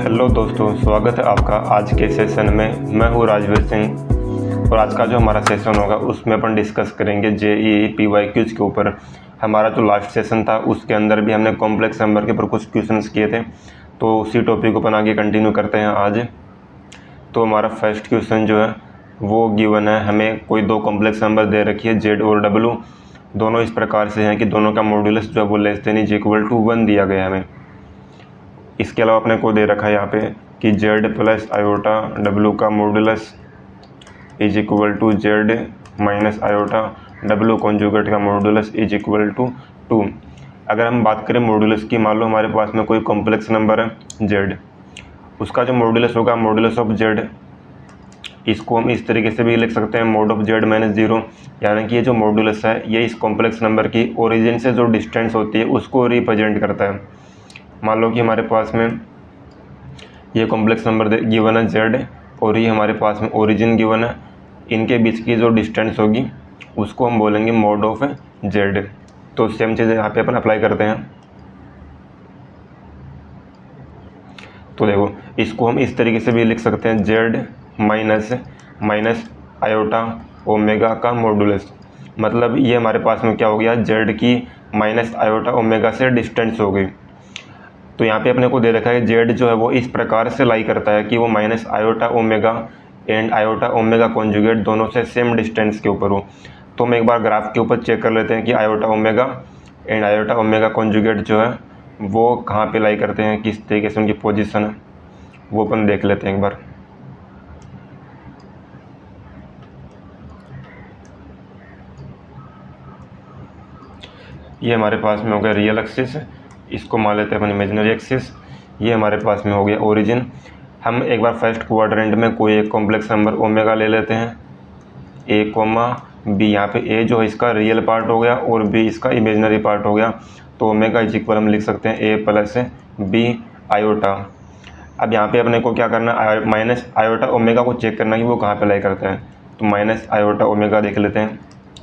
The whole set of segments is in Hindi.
हेलो दोस्तों, स्वागत है आपका आज के सेशन में। मैं हूँ राजवीर सिंह और आज का जो हमारा सेशन होगा उसमें अपन डिस्कस करेंगे जेईई पीवाईक्यूज के ऊपर। हमारा जो लास्ट सेशन था उसके अंदर भी हमने कॉम्प्लेक्स नंबर के ऊपर कुछ क्वेश्चंस किए थे, तो उसी टॉपिक को अपन आगे कंटिन्यू करते हैं आज। तो हमारा फर्स्ट क्वेश्चन जो है वो गिवन है, हमें कोई दो कॉम्प्लेक्स नंबर दे रखी है जेड और डब्लू। दोनों इस प्रकार से हैं कि दोनों का मॉड्यूलस जो है वो less than is equal to 1 दिया गया है हमें। इसके अलावा अपने को दे रखा है यहाँ पे कि जेड प्लस आयोटा डब्लू का modulus is equal to Z minus iota W conjugate का मॉड्यूलस इज इक्वल टू 2। अगर हम बात करें मॉड्यूलस की, मान लो हमारे पास में कोई कॉम्प्लेक्स नंबर है जेड, उसका जो मॉड्यूलस होगा मॉड्यूलस ऑफ जेड, इसको हम इस तरीके से भी लिख सकते हैं मॉड ऑफ जेड माइनस 0, यानी कि ये जो मॉड्यूलस है ये इस कॉम्प्लेक्स नंबर की ओरिजिन से जो डिस्टेंस होती है उसको रिप्रेजेंट करता है। मान लो कि हमारे पास में ये कॉम्प्लेक्स नंबर गिवन है जेड और ये हमारे पास में ओरिजिन गिवन है, इनके बीच की जो डिस्टेंस होगी उसको हम बोलेंगे मॉड ऑफ जेड। तो सेम चीज़ यहाँ पे अपन अप्लाई करते हैं। तो देखो इसको हम इस तरीके से भी लिख सकते हैं जेड माइनस आयोटा ओमेगा का मॉड्यूलस, मतलब ये हमारे पास में क्या हो गया, जेड की माइनस आयोटा ओमेगा से डिस्टेंस हो गई। तो यहाँ पे अपने को दे रखा है जेड जो है वो इस प्रकार से लाई करता है कि वो minus iota omega and iota omega conjugate दोनों से सेम डिस्टेंस के ऊपर हो। तो हम एक बार ग्राफ के ऊपर चेक कर लेते हैं कि iota omega and iota omega conjugate जो है वो कहाँ पे लाई करते हैं, किस तरीके से उनकी पोजीशन है वो अपन देख लेते हैं एक बार। ये हमारे पास में हो गया रियल एक्सिस, इसको मान लेते हैं अपन इमेजिनरी एक्सिस। ये हमारे पास में हो गया ओरिजिन। हम एक बार फर्स्ट क्वाड्रेंट में कोई एक कॉम्प्लेक्स नंबर ओमेगा ले लेते हैं, ए कोमा बी। यहाँ पे ए जो है इसका रियल पार्ट हो गया और बी इसका इमेजिनरी पार्ट हो गया। तो ओमेगा इज इक्वल हम लिख सकते हैं ए प्लस बी आयोटा। अब यहाँ पे अपने को क्या करना है, माइनस आयोटा ओमेगा को चेक करना है कि वो कहाँ पे लाई करता है। तो माइनस आयोटा ओमेगा देख लेते हैं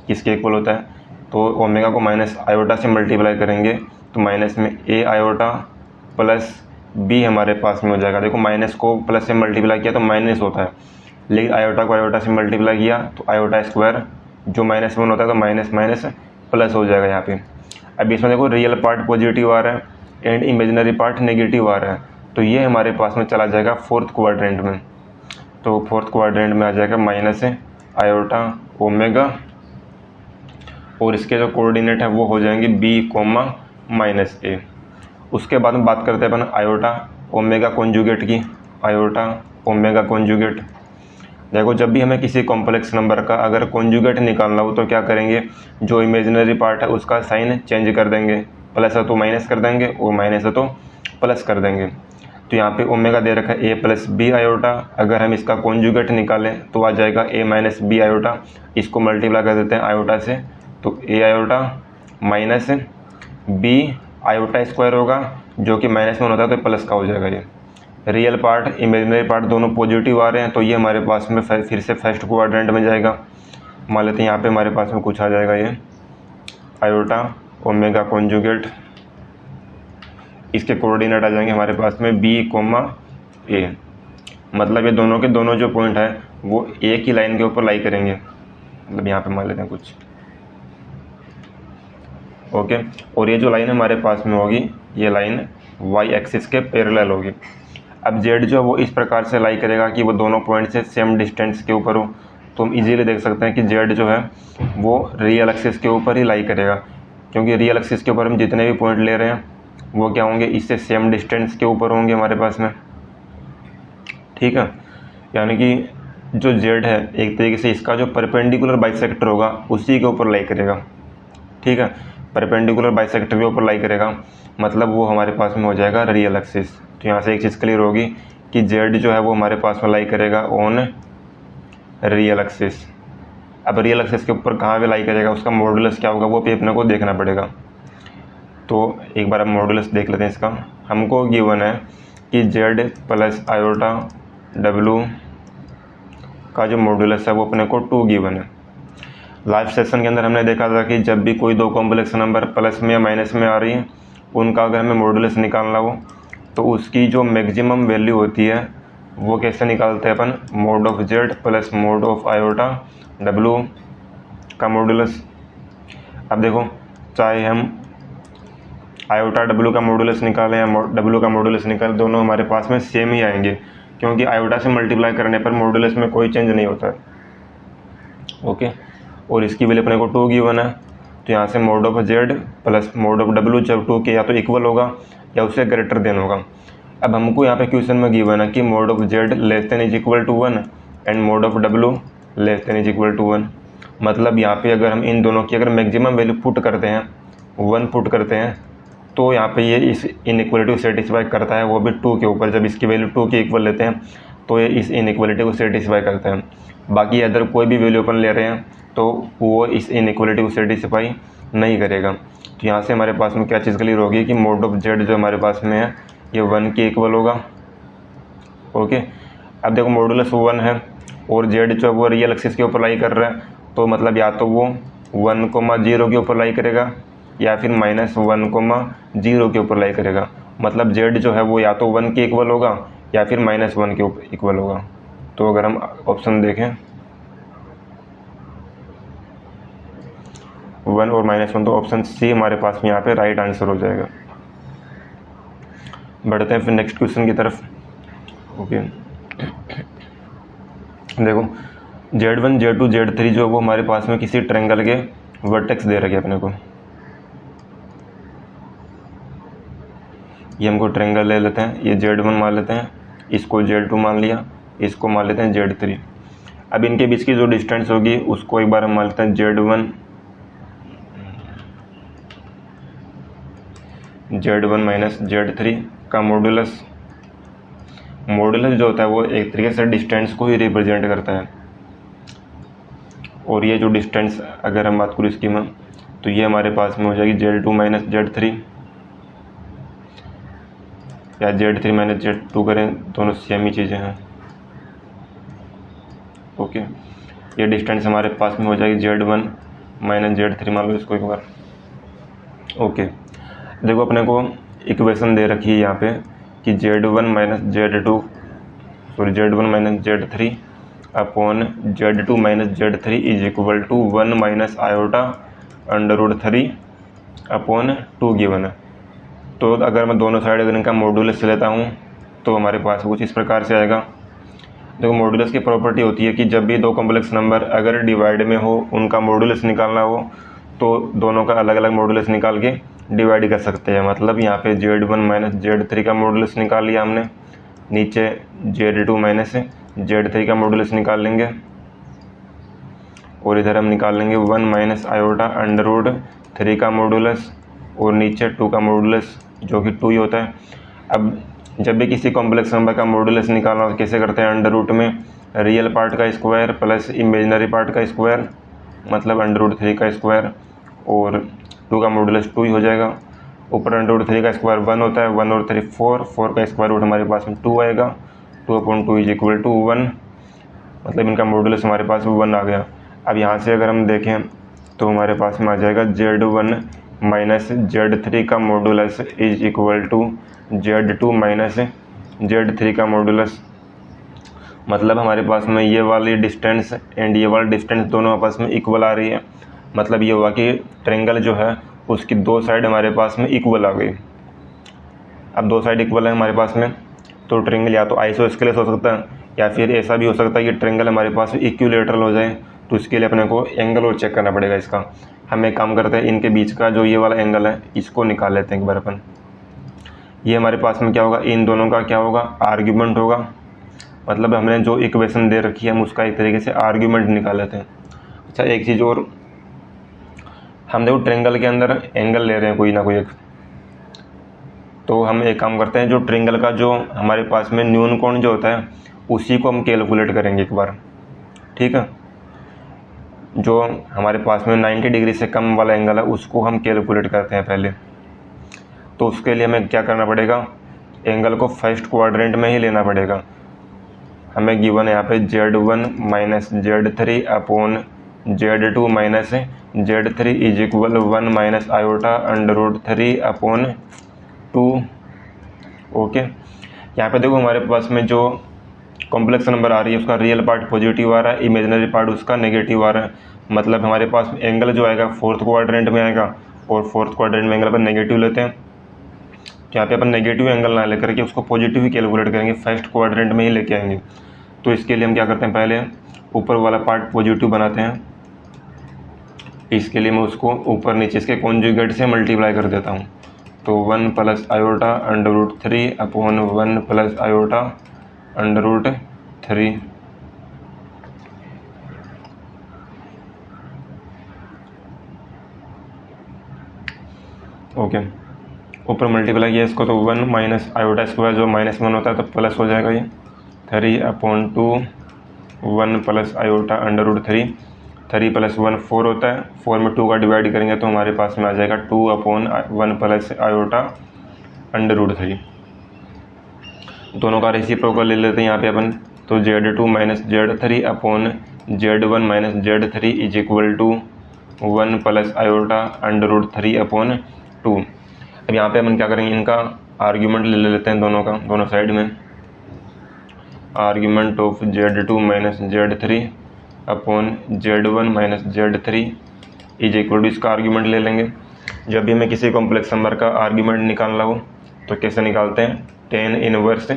किसके इक्वल होता है। तो ओमेगा को माइनस आयोटा से मल्टीप्लाई करेंगे तो माइनस में ए आयोटा प्लस बी हमारे पास में हो जाएगा। देखो माइनस को प्लस से मल्टीप्लाई किया तो माइनस होता है, लेकिन आयोटा को आयोटा से मल्टीप्लाई किया तो आयोटा स्क्वायर जो -1 होता है तो माइनस माइनस प्लस हो जाएगा यहाँ पे। अब इसमें देखो रियल पार्ट पॉजिटिव आ रहा है एंड इमेजिनरी पार्ट नेगेटिव आ रहा है, तो ये हमारे पास में चला जाएगा फोर्थ क्वाड्रेंट में। तो फोर्थ क्वाड्रेंट में आ जाएगा माइनस आयोटा ओमेगा और इसके जो कोऑर्डिनेट है वो हो जाएंगे बी कोमा माइनस ए। उसके बाद में बात करते हैं अपन आयोटा ओमेगा कॉन्जुगेट की। आयोटा ओमेगा कॉन्जुगेट, देखो जब भी हमें किसी कॉम्प्लेक्स नंबर का अगर कॉन्जुगेट निकालना हो तो क्या करेंगे, जो इमेजिनरी पार्ट है उसका साइन चेंज कर देंगे, प्लस है तो माइनस कर देंगे और माइनस है तो प्लस कर देंगे। तो यहाँ पे ओमेगा दे रखा है ए प्लस बी आयोटा, अगर हम इसका कॉन्जुगेट निकालें तो आ जाएगा ए माइनस बी आयोटा। इसको मल्टीप्लाई कर देते हैं आयोटा से, तो a iota minus b iota square होगा जो कि -1 होता है तो प्लस का हो जाएगा। ये रियल पार्ट इमेजिनरी पार्ट दोनों पॉजिटिव आ रहे हैं, तो ये हमारे पास में फिर से फर्स्ट क्वाड्रेंट में जाएगा। मान लेते हैं यहाँ पे हमारे पास में कुछ आ जाएगा ये आयोटा ओमेगा कॉन्जुगेट, इसके कोऑर्डिनेट आ जाएंगे हमारे पास में बी कोमा ए, मतलब ये दोनों के दोनों जो पॉइंट है वो एक ही लाइन के ऊपर लाई करेंगे। मतलब यहाँ पे मान लेते हैं कुछ ओके। और ये जो लाइन हमारे पास में होगी ये लाइन वाई एक्सिस के पैरेलल होगी। अब जेड जो है वो इस प्रकार से लाई करेगा कि वो दोनों पॉइंट से सेम डिस्टेंस के ऊपर हो, तो हम इजीली देख सकते हैं कि जेड जो है वो रियल एक्सिस के ऊपर ही लाई करेगा, क्योंकि रियल एक्सिस के ऊपर हम जितने भी पॉइंट ले रहे हैं वो क्या होंगे, इससे सेम डिस्टेंस के ऊपर होंगे हमारे पास में, ठीक है। यानी कि जो जेड है एक तरीके से इसका जो परपेंडिकुलर बाइसेक्टर होगा उसी के ऊपर लाई करेगा, ठीक है। परपेंडिकुलर बाइसेक्टर के ऊपर लाई करेगा मतलब वो हमारे पास में हो जाएगा रियल एक्सिस। तो यहाँ से एक चीज़ क्लियर होगी कि जेड जो है वो हमारे पास में लाई करेगा ऑन रियल एक्सिस। अब रियल एक्सिस के ऊपर कहाँ पे लाई करेगा, उसका मॉड्यूलस क्या होगा वो भी अपने को देखना पड़ेगा। तो एक बार हम मॉड्यूलस देख लेते हैं इसका। हमको गिवन है कि जेड प्लस आयोटा डब्लू का जो मॉड्यूलस है वो अपने को 2 गिवन है। लास्ट सेशन के अंदर हमने देखा था कि जब भी कोई दो कॉम्प्लेक्स नंबर प्लस में या माइनस में आ रही है उनका अगर हमें मॉड्यूलस निकालना हो तो उसकी जो मैक्सिमम वैल्यू होती है वो कैसे निकालते हैं अपन, mod of z plus mod of iota W का मॉडुलस। अब देखो, चाहे हम आयोटा डब्लू का मॉडुलस निकालें या डब्लू का मॉडुलस निकालें, दोनों हमारे पास में सेम ही आएंगे, क्योंकि आयोटा से मल्टीप्लाई करने पर मॉडुलस में कोई चेंज नहीं होता है। ओके, और इसकी वैल्यू अपने को 2 गिवन है, तो यहाँ से mode of z plus mod of W जब 2 के या तो इक्वल होगा या उससे ग्रेटर देन होगा। अब हमको यहाँ पे क्वेश्चन में गिवन है कि mod of Z less than is equal to 1 and mod of W less than is equal to 1। मतलब यहाँ पे अगर हम इन दोनों की अगर मैक्सिमम वैल्यू पुट करते हैं, 1 पुट करते हैं, तो यहाँ पे ये इस इनइक्वलिटी को सेटिस्फाई करता है, वो भी 2 के ऊपर। जब इसकी वैल्यू 2 के इक्वल लेते हैं तो ये इस इनइक्वलिटी को सेटिस्फाई करते हैं। बाकी अदर कोई भी वैल्यू अपन ले रहे हैं तो वो इस इनइक्वलिटी को सेटिस्फाई नहीं करेगा। तो यहाँ से हमारे पास में क्या चीज़ क्लियर होगी कि मोड ऑफ जेड जो हमारे पास में है ये 1 के इक्वल होगा। ओके, अब देखो मॉडुलस 1 है और जेड जो है वो रियल एक्सिस के ऊपर लाई कर रहा है, तो मतलब या तो वो 1,0 के ऊपर लाई करेगा या फिर -1,0 के ऊपर लाई करेगा। मतलब जेड जो है वो या तो 1 के इक्वल होगा या फिर -1 के इक्वल होगा। तो अगर हम ऑप्शन देखें 1 और -1, तो ऑप्शन सी हमारे पास में यहाँ पे राइट आंसर हो जाएगा। बढ़ते हैं फिर नेक्स्ट क्वेश्चन की तरफ। ओके, देखो Z1 Z2 Z3 जो वो हमारे पास में किसी ट्रायंगल के वर्टेक्स दे रखे अपने को। ये हमको ट्रायंगल ले लेते हैं, ये Z1 मान लेते हैं, इसको Z2 मान लिया, इसको मान लेते हैं Z3। अब इनके बीच की जो डिस्टेंस होगी उसको एक बार हम मान लेते हैं Z1 माइनस Z3 का मॉडुलस। मॉडुलस जो होता है वो एक तरीके से डिस्टेंस को ही रिप्रेजेंट करता है। और ये जो डिस्टेंस अगर हम बात करें इसकी में, तो ये हमारे पास में हो जाएगी Z2 माइनस Z3 या Z3 माइनस Z2 करें, दोनों सेम ही चीज़ें हैं। ओके, ये डिस्टेंस हमारे पास में हो जाएगी Z1 माइनस Z3, मान लो इसको एक बार। ओके, देखो अपने को इक्वेशन दे रखी है यहाँ पे कि Z1 minus Z3 upon Z2 minus Z3 is equal to 1 minus iota √3 upon 2 given है। तो अगर मैं दोनों साइड अगर इनका मॉडुलस लेता हूँ तो हमारे पास कुछ इस प्रकार से आएगा। देखो मॉडुलस की प्रॉपर्टी होती है कि जब भी दो कॉम्प्लेक्स नंबर अगर डिवाइड में हो, उनका मॉडुलस निकालना हो, तो दोनों का अलग अलग मॉडुलस निकाल के डिवाइड कर सकते हैं। मतलब यहाँ पे Z1 माइनस Z3 का मॉडुलस निकाल लिया हमने, नीचे Z2 माइनस Z3 का मॉडुलस निकाल लेंगे, और इधर हम निकाल लेंगे 1 माइनस आयोटा √3 का मॉडुलस, और नीचे 2 का मॉडुलस जो कि 2 ही होता है। अब जब भी किसी कॉम्प्लेक्स नंबर का मॉडुलस निकालना हो कैसे करते हैं, अंडर रूट में रियल पार्ट का स्क्वायर प्लस इमेजिनरी पार्ट का स्क्वायर, मतलब √3 का स्क्वायर, और 2 का मॉडुलस 2 ही हो जाएगा। ऊपर √3 का स्क्वायर 1 होता है, 1 और 3 4 का स्क्वायर रूट हमारे पास में 2 आएगा, 2/2 इज इक्वल टू 1, मतलब इनका मॉडुलस हमारे पास में 1 आ गया। अब यहाँ से अगर हम देखें तो हमारे पास में आ जाएगा Z1 माइनस Z3 का modulus is equal to Z2 minus Z3 का मॉडुलस। मतलब हमारे पास में ये वाली डिस्टेंस एंड ये वाली डिस्टेंस दोनों आपस में इक्वल आ रही है। मतलब ये हुआ कि ट्रायंगल जो है उसकी दो साइड हमारे पास में इक्वल आ गई। अब दो साइड इक्वल है हमारे पास में, तो ट्रायंगल या तो आइसोस्केलेस हो सकता है या फिर ऐसा भी हो सकता है कि ट्रायंगल हमारे पास में इक्विलैटरल हो जाए। तो इसके लिए अपने को एंगल और चेक करना पड़ेगा इसका। हम एक काम करते हैं, इनके बीच का जो ये वाला एंगल है इसको निकाल लेते हैं एक बार अपन। ये हमारे पास में क्या होगा, इन दोनों का क्या होगा, आर्ग्यूमेंट होगा। मतलब हमने जो इक्वेशन दे रखी है हम उसका एक तरीके से आर्ग्यूमेंट निकाल लेते हैं। अच्छा, एक चीज़ और, हम देखो ट्रायंगल के अंदर एंगल ले रहे हैं कोई ना कोई एक, तो हम एक काम करते हैं, जो ट्रायंगल का जो हमारे पास में न्यून कोण जो होता है उसी को हम कैलकुलेट करेंगे एक बार, ठीक है। जो हमारे पास में 90 डिग्री से कम वाला एंगल है उसको हम कैलकुलेट करते हैं पहले। तो उसके लिए हमें क्या करना पड़ेगा, एंगल को फर्स्ट क्वाड्रेंट में ही लेना पड़ेगा। हमें गिवन है यहाँ पे Z1 minus Z3 upon Z2 minus Z3 is equal 1 minus iota √3 upon 2। Okay, यहाँ पे देखो हमारे पास में जो कॉम्प्लेक्स नंबर आ रही है उसका रियल पार्ट पॉजिटिव आ रहा है, इमेजिनरी पार्ट उसका नेगेटिव आ रहा है। मतलब हमारे पास एंगल जो आएगा फोर्थ क्वाड्रेंट में आएगा, और फोर्थ क्वाड्रेंट में एंगल अपन नेगेटिव लेते हैं। तो यहाँ पे अपन नेगेटिव एंगल ना लेकर के उसको पॉजिटिव ही कैलकुलेट करेंगे, फर्स्ट क्वाड्रेंट में ही लेके आएंगे। तो इसके लिए हम क्या करते हैं, पहले ऊपर वाला पार्ट पॉजिटिव बनाते हैं। इसके लिए मैं उसको ऊपर नीचे इसके कॉन्जुगेट से मल्टीप्लाई कर देता हूँ। तो 1 + i√3 अपॉन 1 + i√3। ओके, ऊपर मल्टीप्लाई किया इसको तो 1 - i² जो -1 होता है तो प्लस हो जाएगा ये 3/2 1 + i√3। 3 + 1 4 होता है, 4 में 2 का डिवाइड करेंगे तो हमारे पास में आ जाएगा 2/1 + i√3। दोनों का रेसिप्रोकल ले लेते हैं यहाँ पे अपन। तो Z2 - Z3 upon Z1 - Z3 is equal to 1 + i√3/2। अब यहाँ पे अपन क्या करेंगे, इनका आर्ग्यूमेंट ले लेते हैं दोनों का, दोनों साइड में। Argument of Z2 - Z3 upon Z1 - Z3 is equal to, इसका आर्ग्यूमेंट ले लेंगे। जब भी हमें किसी कॉम्प्लेक्स नंबर का आर्ग्यूमेंट निकालना हो तो कैसे निकालते हैं, tan inverse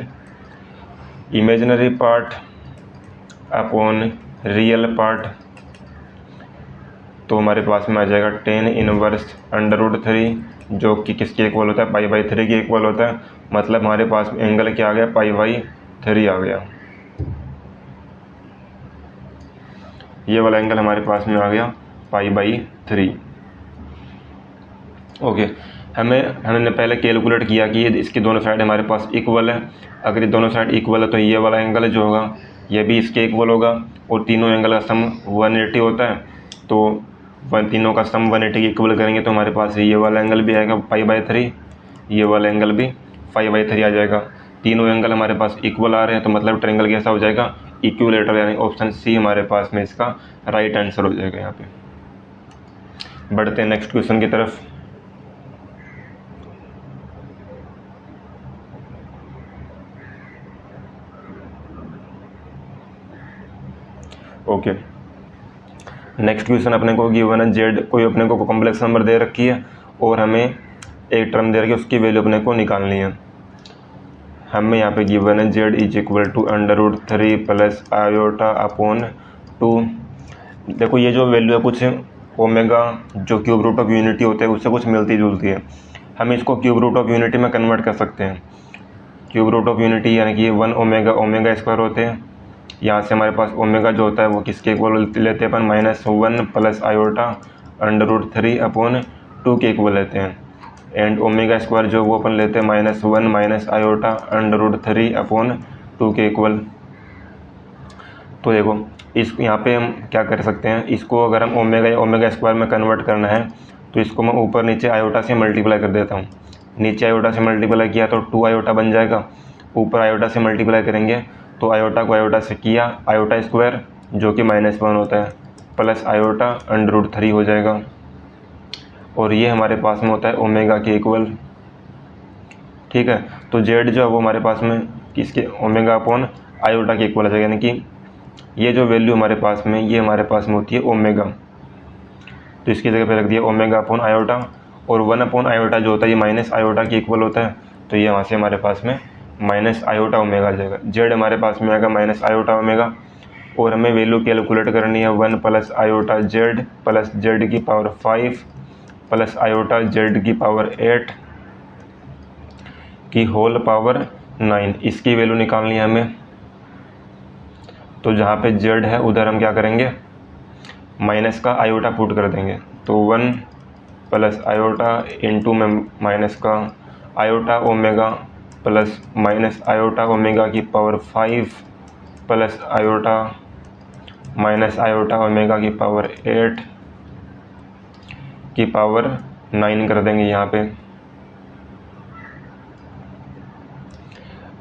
imaginary part upon real part. तो हमारे पास में आ जाएगा tan इनवर्स √3 जो कि किसके इक्वल होता है, π/3 के इक्वल होता है। मतलब हमारे पास एंगल क्या आ गया, π/3 आ गया। ये वाला एंगल हमारे पास में आ गया π/3। ओके, हमने पहले कैलकुलेट किया कि ये इसकी दोनों साइड हमारे पास इक्वल है। अगर ये दोनों साइड इक्वल है तो ये वाला एंगल जो होगा ये भी इसके इक्वल होगा, और तीनों एंगल का सम 180 होता है। तो तीनों का सम 180 के इक्वल करेंगे तो हमारे पास ये वाला एंगल भी आएगा π/3, ये वाला एंगल भी π/3 आ जाएगा। तीनों एंगल हमारे पास इक्वल आ रहे हैं तो मतलब ट्रायंगल कैसा हो जाएगा, इक्विलेटरल, यानी ऑप्शन सी हमारे पास में इसका राइट आंसर हो जाएगा। यहाँ पे बढ़ते हैं नेक्स्ट क्वेश्चन की तरफ। ओके, नेक्स्ट क्वेश्चन अपने को गिवन है जेड, कोई अपने को कॉम्प्लेक्स नंबर दे रखी है और हमें एक टर्म दे रखी है, उसकी वैल्यू अपने को निकालनी है। हमें यहाँ पे गिवन है Z is equal to √3 + i/2। देखो ये जो वैल्यू है कुछ ओमेगा जो क्यूब रूट ऑफ यूनिटी होते हैं उससे कुछ मिलती जुलती है। हम इसको क्यूब रूट ऑफ यूनिटी में कन्वर्ट कर सकते हैं। क्यूब रूट ऑफ यूनिटी यानी कि 1 ओमेगा स्क्वायर होते हैं। यहाँ से हमारे पास ओमेगा जो होता है वो किसके इक्वल लेते हैं अपन, -1 + i/3/2 के इक्वल लेते हैं। एंड ओमेगा स्क्वायर जो वो अपन लेते हैं -1 - i/3/2 के इक्वल। तो देखो इस यहाँ पे हम क्या कर सकते हैं, इसको अगर हम ओमेगा स्क्वायर में कन्वर्ट करना है तो इसको मैं ऊपर नीचे आयोटा से मल्टीप्लाई कर देता हूँ। नीचे आयोटा से मल्टीप्लाई किया तो 2 आयोटा बन जाएगा, ऊपर आयोटा से मल्टीप्लाई करेंगे तो आयोटा को आयोटा से किया, आयोटा स्क्वायर जो कि -1 होता है प्लस आयोटा √3 हो जाएगा। और ये हमारे पास में होता है ओमेगा के इक्वल। ठीक है, तो जेड जो है वो हमारे पास में किसके, ओमेगा अपॉन आयोटा के इक्वल आ जाएगा। यानी कि ये जो वैल्यू हमारे पास में, ये हमारे पास में होती है ओमेगा, तो इसकी जगह पे रख दिया ओमेगा अपॉन आयोटा। और 1 अपॉन आयोटा जो होता है ये माइनस आयोटा के इक्वल होता है, तो ये वहाँ से हमारे पास में माइनस आयोटा ओमेगा आ जाएगा। जेड हमारे पास में आएगा माइनस आयोटा ओमेगा। और हमें वैल्यू कैलकुलेट करनी है 1 + आयोटा जेड प्लस जेड की पावर 5 प्लस आयोटा जेड की पावर 8 की होल पावर 9। इसकी वैल्यू निकालनी है हमें। तो जहाँ पे जेड है उधर हम क्या करेंगे, माइनस का आयोटा पुट कर देंगे। तो 1 + आयोटा इंटू में माइनस का iota omega plus minus iota omega की power 5 plus iota minus iota omega की पावर 8 की पावर 9 कर देंगे। यहाँ पे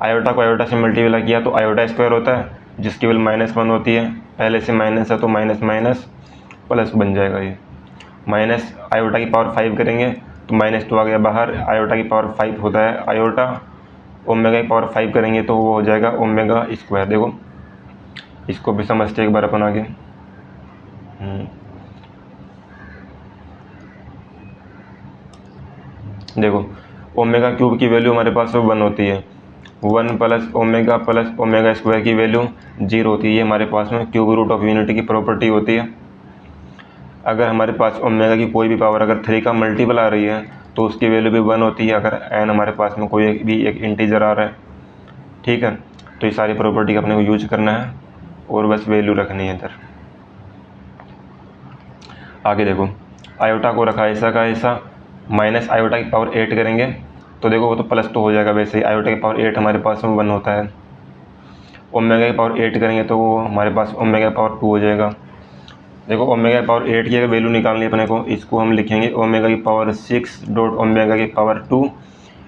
आयोटा को आयोटा से मल्टीप्लाई किया तो आयोटा स्क्वायर होता है जिसकी वैल्यू -1 होती है, पहले से माइनस है तो माइनस माइनस प्लस बन जाएगा। ये माइनस आयोटा की पावर 5 करेंगे तो -2 आ गया बाहर, आयोटा की पावर 5 होता है आयोटा ओमेगा की पावर 5 करेंगे तो वो हो जाएगा ओमेगा स्क्वायर। देखो इसको भी समझते एक बार अपन आगे। देखो ओमेगा क्यूब की वैल्यू हमारे पास 1 होती है, 1 प्लस ओमेगा स्क्वायर की वैल्यू 0 होती है। ये हमारे पास में क्यूब रूट ऑफ यूनिटी की प्रॉपर्टी होती है। अगर हमारे पास ओमेगा की कोई भी पावर अगर 3 का मल्टीपल आ रही है तो उसकी वैल्यू भी 1 होती है, अगर n हमारे पास में कोई भी एक इंटीजर आ रहा है। ठीक है, तो ये सारी प्रॉपर्टी अपने को यूज करना है और बस वैल्यू रखनी है इधर। आगे देखो आयोटा को रखा ऐसा का ऐसा, माइनस आयोटा की पावर 8 करेंगे तो देखो वो तो प्लस तो हो जाएगा, वैसे ही आयोटा की पावर 8 हमारे पास में 1 होता है। ओमेगा की पावर 8 करेंगे तो वो हमारे पास ओमेगा की पावर 2 हो जाएगा। देखो ओमेगा की पावर 8 की अगर वैल्यू निकालनी है अपने को, इसको हम लिखेंगे ओमेगा की पावर 6 डॉट ओमेगा की पावर 2।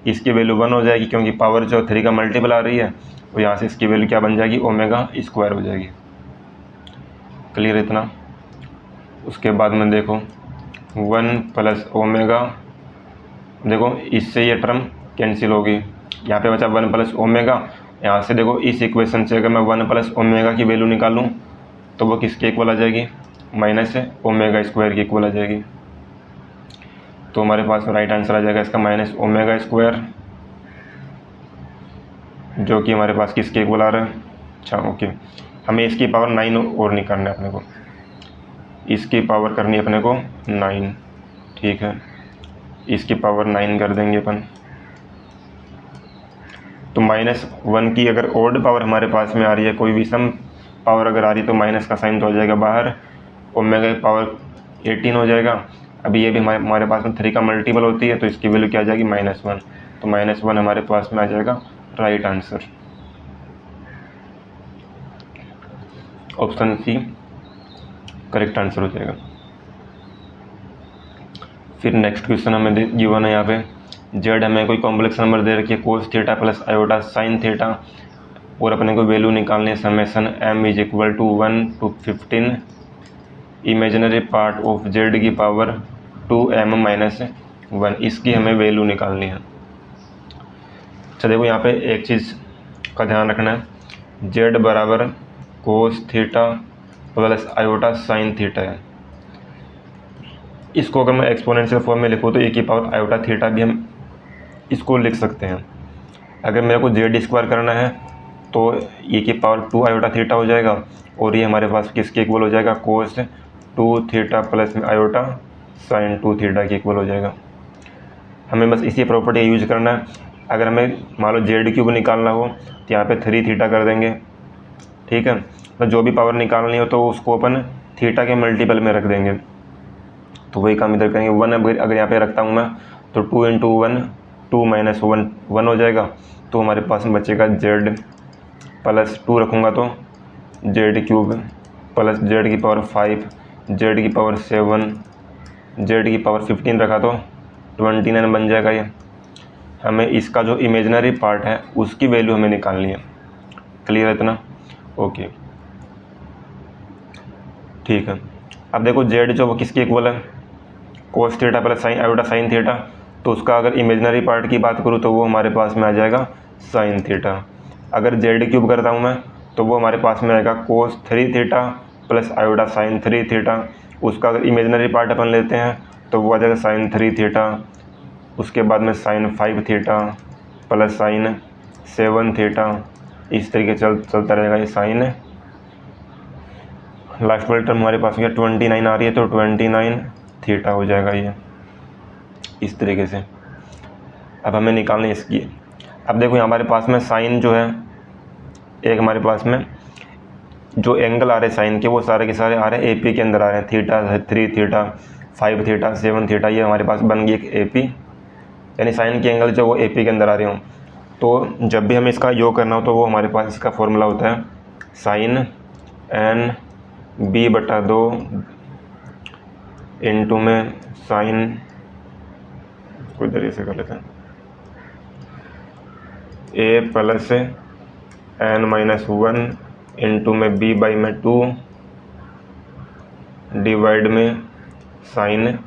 इसकी वैल्यू 1 हो जाएगी क्योंकि पावर जो 3 का मल्टीपल आ रही है, और यहाँ से इसकी वैल्यू क्या बन जाएगी, ओमेगा स्क्वायर हो जाएगी। क्लियर इतना। उसके बाद में देखो 1 प्लस ओमेगा, देखो इससे ये टर्म कैंसिल होगी, यहाँ पे बचा 1 प्लस ओमेगा। यहाँ से देखो इस इक्वेशन से अगर मैं 1 प्लस ओमेगा की वैल्यू निकालूँ तो वो किसके इक्वल आ जाएगी, माइनस ओमेगा स्क्वायर की इक्वल आ जाएगी। तो हमारे पास राइट आंसर आ जाएगा इसका माइनस ओमेगा स्क्वायर, जो कि हमारे पास किसके इक्वल आ रहा है। अच्छा ओके, हमें इसकी पावर 9 और निकालना है अपने को, इसकी पावर करनी है अपने को 9। ठीक है, इसकी पावर 9 कर देंगे अपन। तो -1 की अगर ओड पावर हमारे पास में आ रही है, कोई भी सम पावर अगर आ रही है तो माइनस का साइन तो हो जाएगा बाहर, ओमेगा की पावर 18 हो जाएगा। अभी ये भी हमारे पास में 3 का मल्टीपल होती है तो इसकी वैल्यू क्या आ जाएगी, -1। तो -1 हमारे पास में आ जाएगा right answer, option C correct answer हो जाएगा। फिर नेक्स्ट क्वेश्चन हमें गिवन है यहाँ पे, जेड हमें कोई कॉम्प्लेक्स नंबर दे रखी है cos theta plus iota sine theta, और अपने को वैल्यू निकालनी है summation m is equal to 1 to 15 imaginary part of Z की पावर 2m-1, इसकी हमें वैल्यू निकालनी है। अच्छा देखो यहाँ पे एक चीज़ का ध्यान रखना है, जेड बराबर कोस theta plus iota sine theta है। इसको अगर मैं एक्सपोनेंशियल फॉर्म में लिखूँ तो e की पावर आयोटा थीटा भी हम इसको लिख सकते हैं। अगर मेरे को जेड स्क्वायर करना है तो e की पावर 2 आयोटा थीटा हो जाएगा, और ये हमारे पास किसके इक्वल हो जाएगा, कोस 2 थीटा प्लस में आयोटा साइन 2 थीटा के इक्वल हो जाएगा। हमें बस इसी प्रॉपर्टी यूज करना है। अगर हमें मान लो जेड क्यूब निकालना हो तो यहाँ पे 3 थीटा कर देंगे। ठीक है, तो जो भी पावर निकालनी हो तो उसको अपन थीटा के मल्टीपल में रख देंगे, तो वही काम इधर करेंगे। 1 अगर यहाँ पे रखता हूँ मैं तो 2 × 1 2 - 1 1 हो जाएगा। तो हमारे पास में बचेगा जेड प्लस 2 रखूँगा तो जेड क्यूब प्लस जेड की पावर 5 जेड की पावर 7 जेड की पावर 15 रखा तो 29 बन जाएगा। ये हमें इसका जो इमेजिनरी पार्ट है उसकी वैल्यू हमें निकालनी है। क्लियर है इतना, ओके ठीक है। अब देखो जेड जो वो किसके इक्वल है, cos theta plus sign iota sine theta, तो उसका अगर इमेजिनरी पार्ट की बात करूँ तो वो हमारे पास में आ जाएगा साइन थीटा। अगर जेड क्यूब करता हूँ मैं तो वो हमारे पास में आएगा कोस 3 theta plus iota sign 3 theta. उसका अगर इमेजिनरी पार्ट अपन लेते हैं तो वो आ जाएगा साइन 3 थीटा, उसके बाद में sine 5 theta plus sine 7 theta, इस तरीके चलता रहेगा ये साइन। लास्ट वाली टर्म हमारे पास में 29 आ रही है तो 29 थीटा हो जाएगा ये, इस तरीके से। अब हमें निकालनी इसकी। अब देखो हमारे पास में साइन जो है, एक हमारे पास में जो एंगल आ रहे हैं साइन के वो सारे के सारे आ रहे हैं एपी के अंदर आ रहे हैं। थीटा 3 थीटा 5 थीटा 7 थीटा, ये हमारे पास बन गई एक एपी, यानी साइन के एंगल जो वो एपी के अंदर आ रहे हों। तो जब भी हमें इसका योग करना हो तो वो हमारे पास इसका फॉर्मूला होता है साइन एन बी बटा 2 इंटू में साइन, कोई तरीके से कर लेते हैं, ए प्लस n-1 इंटू में b बाई में 2 डिवाइड में साइन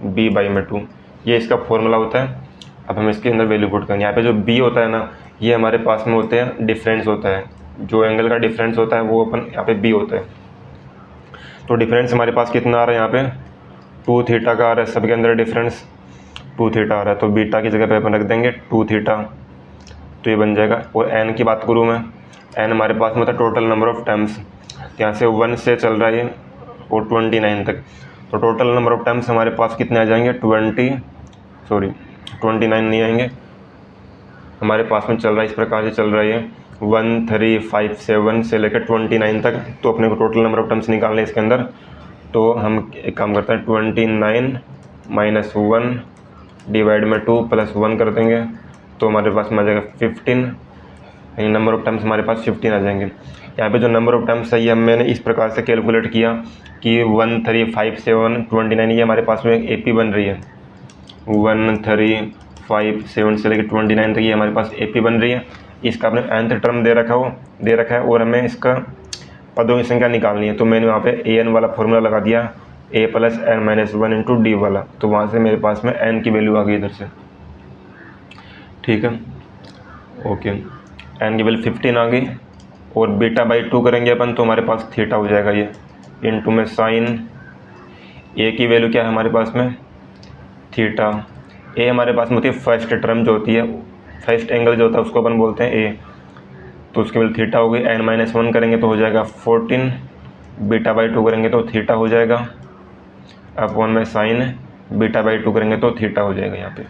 b बाई में 2, ये इसका फॉर्मूला होता है। अब हम इसके अंदर वैल्यू पुट करेंगे। यहाँ पे जो b होता है ना, ये हमारे पास में होते हैं डिफरेंस होता है, जो एंगल का डिफरेंस होता है वो अपन यहाँ पे बी होता है। तो डिफरेंस हमारे पास कितना आ रहा है यहाँ पे 2 थीटा का आ रहा है, सबके अंदर डिफरेंस 2 थीटा आ रहा है, तो बीटा की जगह पे अपन रख देंगे 2 थीटा, तो ये बन जाएगा। और एन की बात करूँ मैं, एन हमारे पास में होता है टोटल नंबर ऑफ टर्म्स, यहाँ से 1 से चल रहा है और 29 तक, तो टोटल नंबर ऑफ टर्म्स हमारे पास कितने आ जाएंगे 29 नहीं आएंगे, हमारे पास में चल रहा है इस प्रकार से चल रहा है 1 3 5 7 से लेकर 29 तक। तो अपने को टोटल नंबर ऑफ टर्म्स निकालने इसके अंदर, तो हम एक काम करते हैं 29 माइनस 1 डिवाइड में 2 प्लस 1 कर देंगे, तो हमारे पास में आ जाएगा 15, नंबर ऑफ टर्म्स हमारे पास 15 आ जाएंगे। यहाँ पे जो नंबर ऑफ टर्म्स है ये मैंने इस प्रकार से कैलकुलेट किया कि 1 3 5 7 29 ये हमारे पास में एक AP बन रही है, 1 3 5 7 से लेकर 29 तक ये हमारे पास AP बन रही है। इसका अपने nth टर्म दे रखा है और हमें इसका पदों की संख्या निकालनी है, तो मैंने वहाँ पे an वाला फॉर्मूला लगा दिया a plus n minus 1 into D वाला, तो वहाँ से मेरे पास में n की वैल्यू आ गई इधर से, ठीक है। ओके, n की वैल्यू 15 आ गई, और बीटा बाई 2 करेंगे अपन तो हमारे पास थीटा हो जाएगा ये, इंटू में साइन a की वैल्यू क्या है हमारे पास में थीटा, a हमारे पास में होती है फर्स्ट टर्म जो होती है, फर्स्ट एंगल जो होता है उसको अपन बोलते हैं a, तो उसकी वैल्यू थीटा हो गई। n माइनस 1 करेंगे तो हो जाएगा 14, बीटा बाई 2 करेंगे तो थीटा हो जाएगा, अपॉन में साइन बीटा बाई 2 करेंगे तो थीटा हो जाएगा यहाँ पे,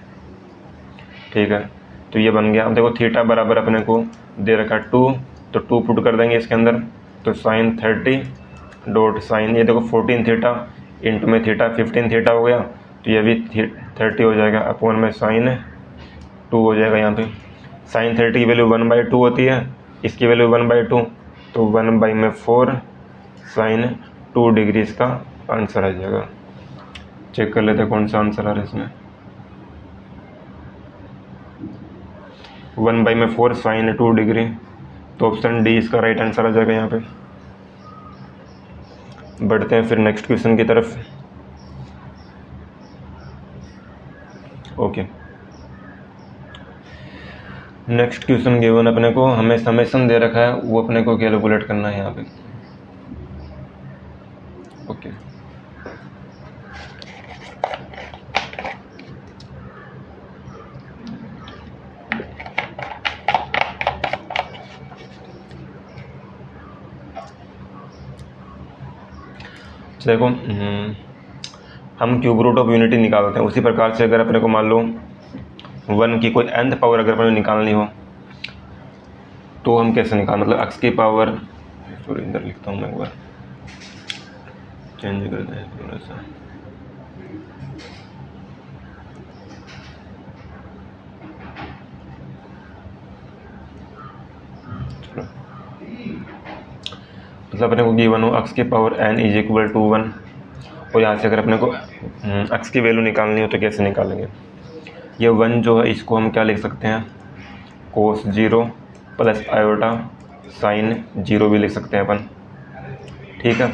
ठीक है। तो ये बन गया। अब देखो थीटा बराबर अपने को दे रखा 2, तो 2 पुट कर देंगे इसके अंदर, तो साइन 30 डॉट साइन, ये देखो 14 थीटा इंटू में थीटा 15 थीटा हो गया, तो ये भी 30 हो जाएगा, अपॉन में साइन 2 हो जाएगा यहाँ पे। साइन 30 की वैल्यू 1/2 होती है, इसकी वैल्यू 1/2, तो 1/4 साइन 2 डिग्री इसका आंसर आ जाएगा। चेक कर लेते हैं कौन सा आंसर आ रहा है इसमें, 1/4 साइन 2 डिग्री, तो ऑप्शन डी इसका राइट आंसर आ जाएगा यहाँ पे। बढ़ते हैं फिर नेक्स्ट क्वेश्चन की तरफ। ओके, नेक्स्ट क्वेश्चन गिवन अपने को, हमें समेशन दे रखा है वो अपने को कैलकुलेट करना है यहाँ पे। ओके, देखो हम क्यूब रूट ऑफ यूनिटी निकालते हैं, उसी प्रकार से अगर अपने को मान लो 1 की कोई nth पावर अगर अपने निकालनी हो तो हम कैसे निकाल, मतलब x की पावर, सॉरी इधर लिखता हूँ मैं एक बार, चेंज कर दें थोड़ा सा, मतलब अपने को गिवन हो x की power n is equal to 1, और यहाँ से अगर अपने को x की वैल्यू निकालनी हो तो कैसे निकालेंगे। ये 1 जो है इसको हम क्या लिख सकते हैं, कोस 0 प्लस आयोटा साइन 0 भी लिख सकते हैं अपन, ठीक है।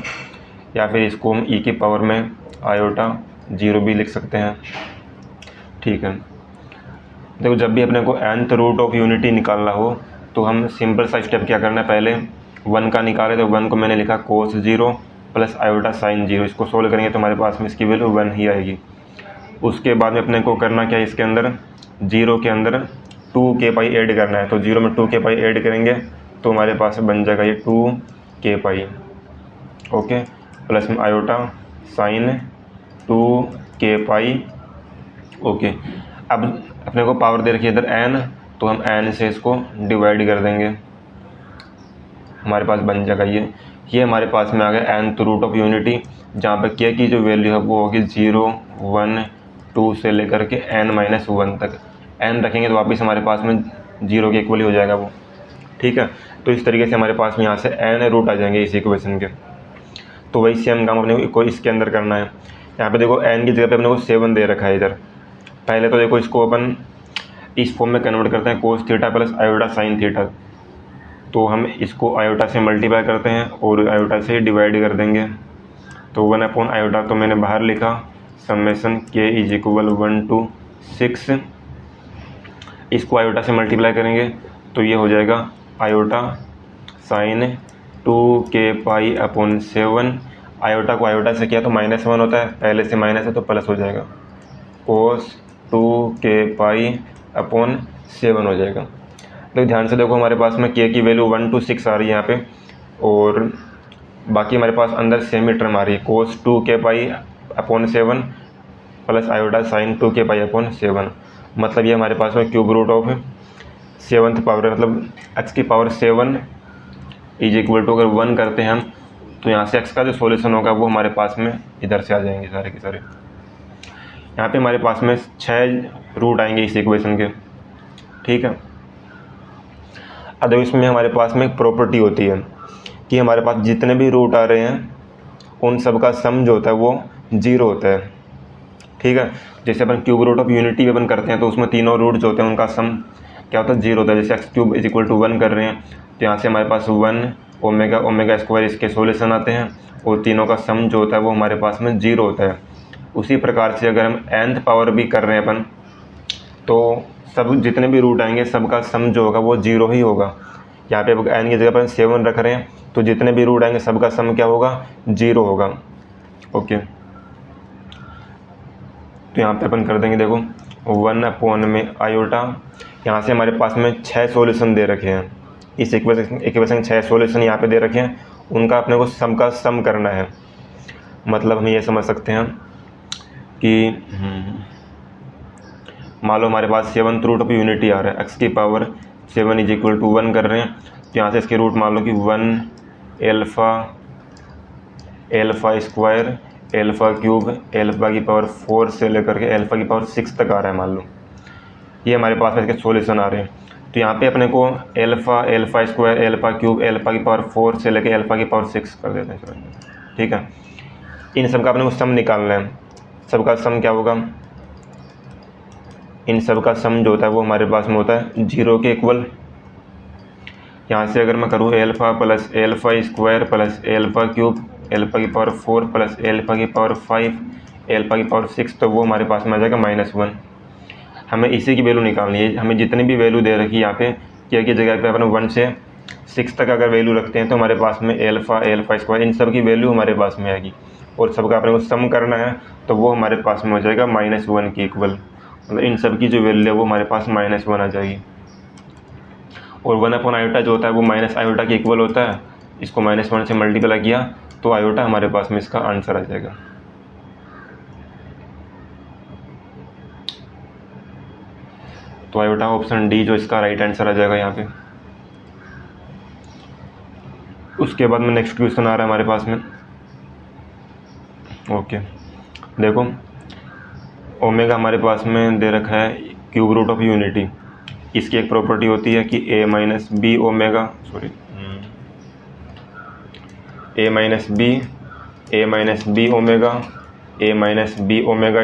या फिर इसको हम e की पावर में आयोटा 0 भी लिख सकते हैं, ठीक है। देखो जब भी अपने को nth रूट ऑफ यूनिटी निकालना हो तो हम सिंपल सा स्टेप क्या करना है, पहले 1 का निकाले, तो 1 को मैंने लिखा कोस 0 प्लस आयोटा साइन 0, इसको सोल्व करेंगे तो हमारे पास में इसकी वैल्यू 1 ही आएगी। उसके बाद में अपने को करना क्या है, इसके अंदर 0 के अंदर 2k पाई ऐड करना है, तो 0 में 2k पाई ऐड करेंगे तो हमारे पास बन जाएगा ये 2k पाई, ओके, प्लस में आयोटा साइन 2k पाई, ओके। अब अपने को पावर दे रखी है इधर n, तो हम n से इसको डिवाइड कर देंगे, हमारे पास बन जाएगा ये हमारे पास में आ गया nth रूट ऑफ यूनिटी, जहाँ पे k की जो वैल्यू है वो होगी 0 1 2 से लेकर के n-1 तक, n रखेंगे तो वापस हमारे पास में 0 के इक्वल ही हो जाएगा वो, ठीक है। तो इस तरीके से हमारे पास में यहाँ से n रूट आ जाएंगे इस इक्वेशन के। तो वही सेम काम अपने को इसके अंदर करना है। यहाँ पे देखो n की जगह पे अपने को 7 दे रखा है इधर, पहले तो देखो इसको अपन इस फॉर्म में कन्वर्ट करते हैं, कोस theta plus iota sine theta, तो हम इसको आयोटा से मल्टीप्लाई करते हैं और आयोटा से डिवाइड कर देंगे, तो 1 अपॉन आयोटा तो मैंने बाहर लिखा, summation k is equal 1 to 6, इसको आयोटा से मल्टीप्लाई करेंगे तो ये हो जाएगा आयोटा साइन 2k π/7। आयोटा को आयोटा से किया तो -1 होता है, पहले से माइनस है तो प्लस हो जाएगा, cos 2k π/7 हो जाएगा। तो ध्यान से देखो हमारे पास में k की वैल्यू 1 to 6 आ रही है यहाँ पे, और बाकी हमारे पास अंदर सेम ही टर्म आ रही है cos 2k π/7 plus iota sign 2k π/7। मतलब ये हमारे पास में cube root of 7th power, मतलब x की पावर 7 इज इक्वल टू, अगर 1 करते हैं हम तो यहाँ से x का जो सॉल्यूशन होगा वो हमारे पास में इधर से आ जाएंगे सारे के सारे। यहाँ पे हमारे पास में 6 रूट आएंगे इस इक्वेशन के, ठीक है। अब इसमें हमारे पास में एक प्रॉपर्टी होती है कि हमारे पास जितने भी रूट आ रहे हैं उन सब का सम जो होता है वो 0 होता है, ठीक है। जैसे अपन क्यूब रूट ऑफ यूनिटी अपन करते हैं तो उसमें तीनों रूट जो होते हैं उनका सम क्या होता है 0 होता है। जैसे x³ इज इक्वल टू 1 कर रहे हैं तो यहाँ से हमारे पास 1 ओमेगा ओमेगा स्क्वायर इसके सॉल्यूशन आते हैं, और तीनों का सम जो होता है वो हमारे पास में 0 होता है। उसी प्रकार से अगर हम nth पावर भी कर रहे हैं अपन तो सब जितने भी रूट आएंगे सबका सम जो होगा वो 0 ही होगा। यहाँ पे n की जगह पर 7 रख रहे हैं तो जितने भी रूट आएंगे सबका सम क्या होगा 0 होगा, ओके। तो यहाँ पे अपन कर देंगे, देखो 1 में आयोटा, यहाँ से हमारे पास में 6 सॉल्यूशन दे रखे हैं, इस इक्वेशन 6 सॉल्यूशन यहाँ पे दे रखे हैं, उनका अपने को सम का सम करना है। मतलब हम ये समझ सकते हैं कि मान लो हमारे पास 7th रूट ऑफ यूनिटी आ रहा है, x की पावर 7 इज इक्वल टू 1 कर रहे हैं तो यहाँ से इसके रूट मान लो कि 1 alpha square alpha cube alpha की पावर 4 से लेकर के एल्फ़ा की पावर 6 तक आ रहा है। मान लो ये हमारे पास इसके सॉल्यूशन आ रहे हैं, तो यहाँ पे अपने को alpha square alpha cube alpha की पावर 4 से लेकर एल्फ़ा की पावर 6 कर देते हैं, ठीक है। इन सब का अपने को सम निकालना है, सबका सम क्या होगा, इन सब का सम जो होता है वो हमारे पास में होता है 0 के इक्वल। यहाँ से अगर मैं करूँ alpha plus alpha square plus alpha cube alpha की पावर 4 प्लस एल्फ़ा की पावर 5 एल्फ़ा की पावर 6, तो वो हमारे पास में आ जाएगा -1। हमें इसी की वैल्यू निकालनी है। हमें जितनी भी वैल्यू दे रखी है यहाँ पे k की जगह पे अपन 1 से 6 तक अगर वैल्यू रखते हैं तो हमारे पास में एल्फ़ा स्क्वायर इन सब की वैल्यू हमारे पास में आएगी, और सबका अपने को सम करना है तो वो हमारे पास में हो जाएगा -1 के इक्वल। मतलब इन सब की जो वैल्यू है वो हमारे पास -1 आ जाएगी, और 1 आयोटा जो होता है वो माइनस आयोटा के इक्वल होता है। इसको -1 से मल्टीप्लाई किया तो आयोटा हमारे पास में इसका आंसर आ जाएगा। तो आयोटा ऑप्शन डी जो इसका राइट आंसर आ जाएगा यहाँ पे। उसके बाद में नेक्स्ट क्वेश्चन आ रहा है हमारे पास में, ओके। देखो ओमेगा हमारे पास में दे रखा है क्यूब रूट ऑफ यूनिटी, इसकी एक प्रॉपर्टी होती है कि a minus B omega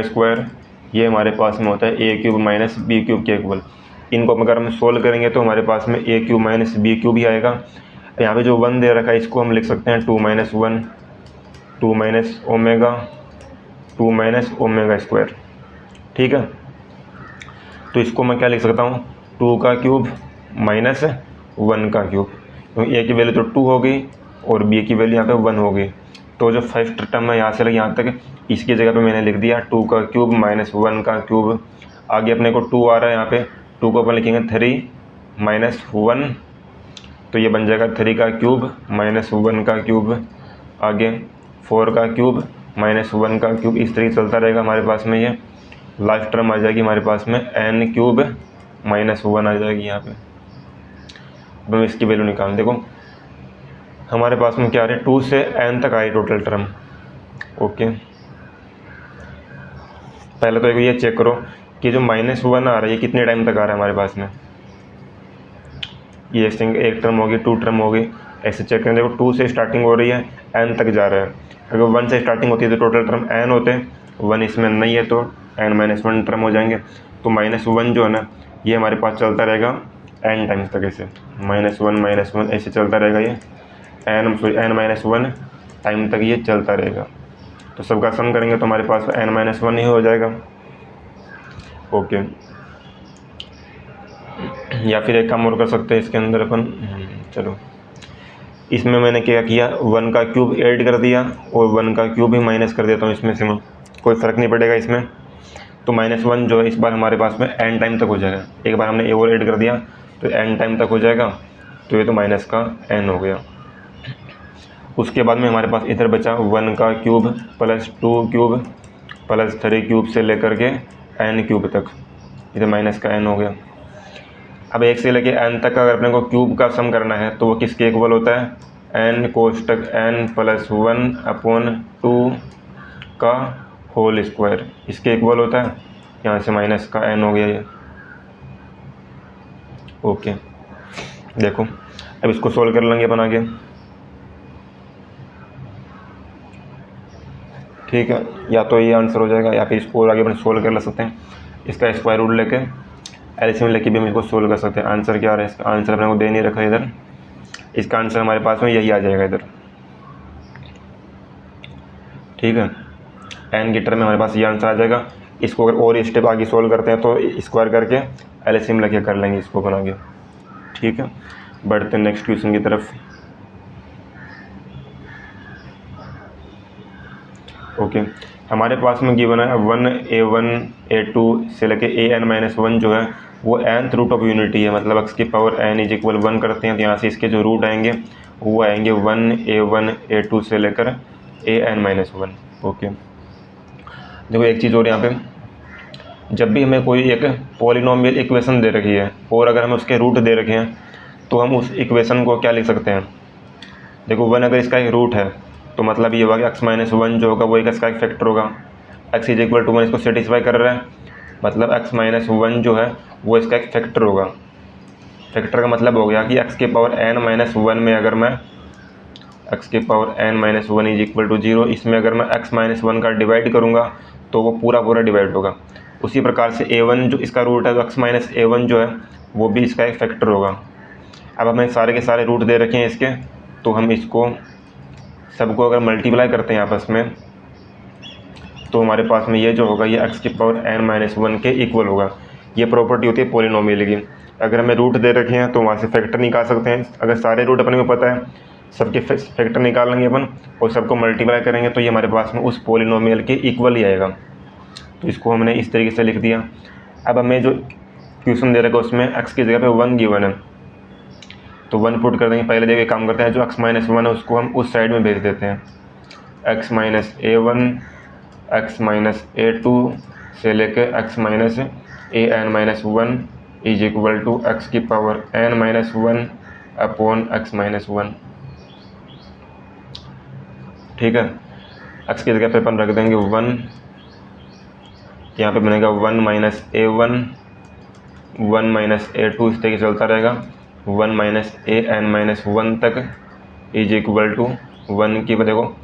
square, ये हमारे पास में होता है a³ माइनस बी क्यूब के इक्वल। इनको अगर हम सोल्व करेंगे तो हमारे पास में a³ माइनस बी क्यूब ही आएगा। यहाँ पे जो 1 दे रखा है इसको हम लिख सकते हैं 2 माइनस ओमेगा स्क्वायर, ठीक है। तो इसको मैं क्या लिख सकता हूँ 2 का क्यूब माइनस 1 का क्यूब, क्योंकि a की वैल्यू तो 2 हो गई और b की वैल्यू यहाँ पे 1 हो गई। तो जो फर्स्ट टर्म है यहाँ से यहाँ तक इसकी जगह पे मैंने लिख दिया 2 का क्यूब माइनस 1 का क्यूब। आगे अपने को 2 आ रहा है, यहाँ पे 2 को अपन लिखेंगे 3 माइनस 1, तो ये बन जाएगा 3 का क्यूब माइनस 1 का क्यूब। आगे 4 का क्यूब माइनस 1 का क्यूब, इस तरीके चलता रहेगा हमारे पास में। ये लास्ट टर्म आ जाएगी हमारे पास में n³ माइनस 1 आ जाएगी यहाँ पे। अब हम इसकी वैल्यू निकाल, देखो हमारे पास में क्या आ रहा है 2 से n तक आ रही टोटल टर्म, ओके। पहले तो ये चेक करो कि जो -1 आ रहा है ये कितने टाइम तक आ रहा है हमारे पास में। ये एक टर्म होगी, 2 टर्म होगी, ऐसे चेक करें। देखो 2 से स्टार्टिंग हो रही है, n तक जा रहा है। अगर 1 से स्टार्टिंग होती है तो टोटल टर्म n होते हैं, 1 इसमें नहीं है तो n-1 टर्म हो जाएंगे। तो -1 जो है ना ये हमारे पास चलता रहेगा n टाइम्स तक, ऐसे -1 ऐसे चलता रहेगा। ये n-1 टाइम तक ये चलता रहेगा। तो सबका सम करेंगे तो हमारे पास n-1 ही हो जाएगा, ओके। या फिर एक काम और कर सकते हैं इसके अंदर अपन, चलो इसमें मैंने क्या किया, 1 का क्यूब ऐड कर दिया और 1 का क्यूब ही माइनस कर देता हूँ इसमें से, कोई फ़र्क नहीं पड़ेगा इसमें। तो -1 जो है इस बार हमारे पास में n टाइम तक हो जाएगा, एक बार हमने a और ऐड कर दिया तो n टाइम तक हो जाएगा, तो ये तो माइनस का n हो गया। उसके बाद में हमारे पास इधर बचा 1 का cube plus 2 cube plus 3 cube से लेकर के n क्यूब तक, इधर माइनस का n हो गया। अब 1 से लेके n तक अगर अपने को क्यूब का सम करना है तो वो किसके इक्वल होता है, n कोष्टक n प्लस 1/2 का होल स्क्वायर, इसके इक्वल होता है। यहाँ से माइनस का n हो गया ये। ओके, देखो अब इसको सोल्व कर लेंगे अपन आगे, ठीक है। या तो ये आंसर हो जाएगा या फिर इसको और आगे अपन सोल्व कर ले सकते हैं, इसका स्क्वायर रूट लेके एलसीएम लेके भी हम इसको सोल्व कर सकते हैं। आंसर क्या आ रहा है इसका, आंसर अपने को दे नहीं रखा इधर, इसका आंसर हमारे पास में यही आ जाएगा इधर, ठीक है। n की टर्म में हमारे पास ये आंसर आ जाएगा। इसको अगर और स्टेप आगे सोल्व करते हैं तो स्क्वायर करके एलसीएम लेके कर लेंगे इसको अपन आगे, ठीक है। बढ़ते हैं नेक्स्ट क्वेश्चन की तरफ। ओके, हमारे पास में गिवन है 1a1 a2 से लेके an-1 जो है वो nth रूट ऑफ यूनिटी है, मतलब x की पावर n इज इक्वल 1 करते हैं तो यहाँ से इसके जो रूट आएंगे वो आएंगे 1a1 a2 से लेकर an-1। ओके, देखो एक चीज़ और यहाँ पे, जब भी हमें कोई एक पॉलिनोमियल इक्वेशन दे रखी है और अगर हमें उसके रूट दे रखे हैं तो हम उस इक्वेशन को क्या लिख सकते हैं, देखो 1 अगर इसका एक रूट है तो मतलब ये होगा कि x-1 जो होगा वो एक इसका एक फैक्टर होगा। x इज इक्वल टू 1 इसको सेटिस्फाई कर रहा है, मतलब x-1 जो है वो इसका एक फैक्टर होगा। फैक्टर का मतलब हो गया कि x के पावर n-1 में अगर मैं x के power n-1 is equal to 0, इसमें अगर मैं x-1 का डिवाइड करूँगा तो वो पूरा डिवाइड होगा। उसी प्रकार से a1 जो इसका रूट है तो x-a1 जो है वो भी इसका एक फैक्टर होगा। अब हमें सारे के सारे रूट दे रखे हैं इसके, तो हम इसको सबको अगर मल्टीप्लाई करते हैं आपस में तो हमारे पास में ये जो होगा ये x की पावर n-1 के इक्वल होगा। ये प्रॉपर्टी होती है पॉलिनोमियल की, अगर हमें रूट दे रखे हैं तो वहाँ से फैक्टर निकाल सकते हैं। अगर सारे रूट अपने को पता है, सबके फैक्टर निकाल लेंगे अपन और सबको मल्टीप्लाई करेंगे तो ये हमारे पास में उस पॉलिनोमियल के इक्वल ही आएगा। तो इसको हमने इस तरीके से लिख दिया। अब हमें जो क्वेश्चन दे रखा है उसमें x की जगह पे 1 गिवन है तो 1 पुट कर देंगे। पहले देखिए काम करते हैं, जो x-1 है उसको हम उस साइड में भेज देते हैं, x-a1 x-a2 से लेके x-an-1 is equal to x की पावर n-1 अपॉन x-1, ठीक है। x की जगह पे अपन रख देंगे 1, यहाँ पे बनेगा 1 माइनस a1 1 माइनस a2, इस तरीके चलता रहेगा 1 माइनस an-1 तक इज इक्वल टू 1 की। देखो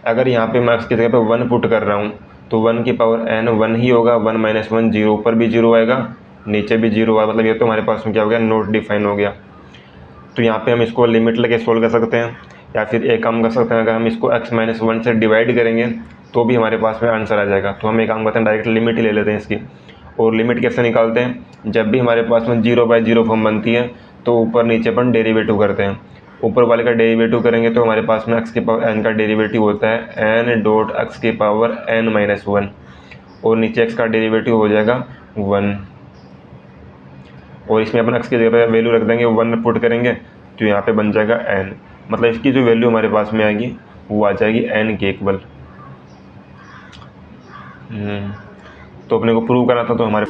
अगर यहाँ पे मैं x की जगह पे 1 पुट कर रहा हूँ तो 1 की पावर n 1 ही होगा, 1 माइनस 1 0, ऊपर भी 0 आएगा नीचे भी 0 आएगा, मतलब ये तो हमारे पास में क्या हो गया, नॉट डिफाइन हो गया। तो यहाँ पे हम इसको लिमिट लेके सोल्व कर सकते हैं या फिर एक काम कर सकते हैं, अगर हम इसको x-1 से डिवाइड करेंगे तो भी हमारे पास में आंसर आ जाएगा। तो हम एक काम करते हैं, डायरेक्ट लिमिट ही ले लेते हैं इसकी। और लिमिट कैसे निकालते हैं, जब भी हमारे पास में 0/0 फॉर्म बनती है तो ऊपर नीचे अपन डेरिवेटिव करते हैं। ऊपर वाले का डेरिवेटिव करेंगे तो हमारे पास में x की पावर n का डेरिवेटिव होता है n डॉट x की पावर n-1 और नीचे x का डेरिवेटिव हो जाएगा 1 और इसमें अपन x की जगह पे वैल्यू रख देंगे, 1 पुट करेंगे तो यहाँ पे बन जाएगा n, मतलब इसकी जो वैल्यू हमारे पास में आएगी वो आ जाएगी n के इक्वल। तो अपने को प्रूव करना था तो हमारे